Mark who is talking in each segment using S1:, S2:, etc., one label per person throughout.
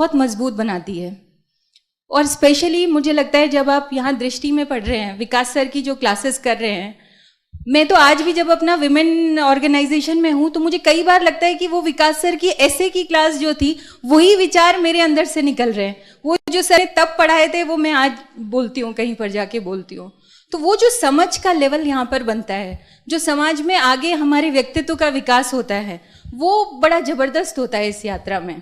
S1: बहुत मजबूत बनाती है। और स्पेशली मुझे लगता है जब आप यहाँ दृष्टि में पढ़ रहे हैं, विकास सर की जो क्लासेस कर रहे हैं, मैं तो आज भी जब अपना विमेन ऑर्गेनाइजेशन में हूँ तो मुझे कई बार लगता है कि वो विकास सर की ऐसे की क्लास जो थी वही विचार मेरे अंदर से निकल रहे हैं। वो जो सर तब पढ़ाए थे वो मैं आज बोलती हूँ, कहीं पर जाके बोलती हूँ। तो वो जो समझ का लेवल यहाँ पर बनता है, जो समाज में आगे हमारे व्यक्तित्व का विकास होता है, वो बड़ा जबरदस्त होता है इस यात्रा में।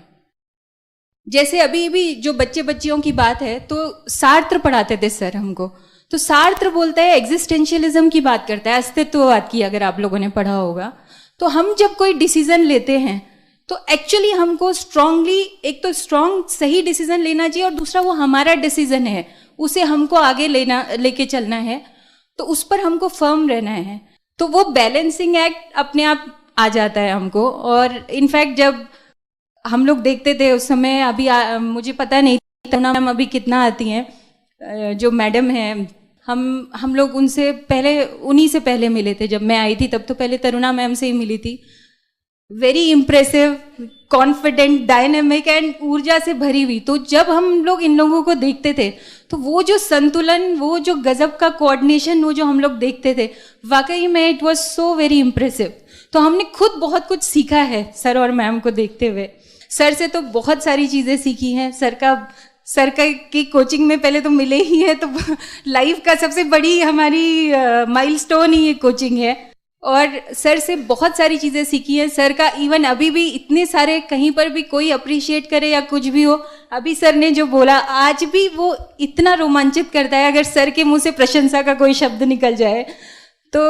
S1: जैसे अभी भी जो बच्चे बच्चियों की बात है, तो सार्त्र पढ़ाते थे सर हमको, तो सार्त्र बोलता है, एग्जिस्टेंशियलिज्म की बात करता है, अस्तित्ववाद की, अगर आप लोगों ने पढ़ा होगा। तो हम जब कोई डिसीजन लेते हैं तो एक्चुअली हमको स्ट्रांगली, एक तो स्ट्रांग सही डिसीजन लेना चाहिए और दूसरा वो हमारा डिसीजन है, उसे हमको आगे लेके चलना है, तो उस पर हमको फर्म रहना है। तो वो बैलेंसिंग एक्ट अपने आप आ जाता है हमको। और इनफैक्ट जब हम लोग देखते थे उस समय, अभी मुझे पता नहीं तरुणा मैम अभी कितना आती हैं, जो मैडम हैं, हम लोग उनसे पहले, उन्हीं से पहले मिले थे। जब मैं आई थी तब तो पहले तरुणा मैम से ही मिली थी। Very impressive, confident, dynamic and ऊर्जा से भरी हुई। तो जब हम लोग इन लोगों को देखते थे तो वो जो संतुलन, वो जो गजब का कोऑर्डिनेशन, वो जो हम लोग देखते थे, वाकई में it was so very impressive. तो हमने खुद बहुत कुछ सीखा है सर और मैम को देखते हुए। सर से तो बहुत सारी चीज़ें सीखी हैं। सर की कोचिंग में पहले तो मिले ही है, तो लाइफ का सबसे बड़ी हमारी माइलस्टोन ही ये कोचिंग है। और सर से बहुत सारी चीज़ें सीखी हैं। सर का इवन अभी भी इतने सारे, कहीं पर भी कोई अप्रिशिएट करे या कुछ भी हो, अभी सर ने जो बोला आज भी वो इतना रोमांचित करता है। अगर सर के मुंह से प्रशंसा का कोई शब्द निकल जाए तो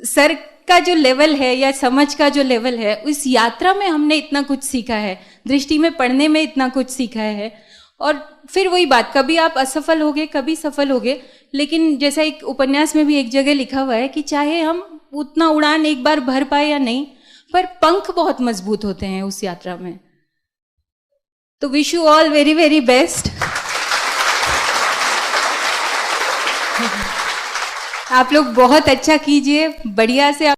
S1: सर का जो लेवल है या समझ का जो लेवल है, उस यात्रा में हमने इतना कुछ सीखा है, दृष्टि में पढ़ने में इतना कुछ सीखा है। और फिर वही बात, कभी आप असफल होगे, कभी सफल होगे, लेकिन जैसा एक उपन्यास में भी एक जगह लिखा हुआ है कि चाहे हम उतना उड़ान एक बार भर पाए या नहीं, पर पंख बहुत मजबूत होते हैं उस यात्रा में। तो wish you all very very best. आप लोग बहुत अच्छा कीजिए, बढ़िया से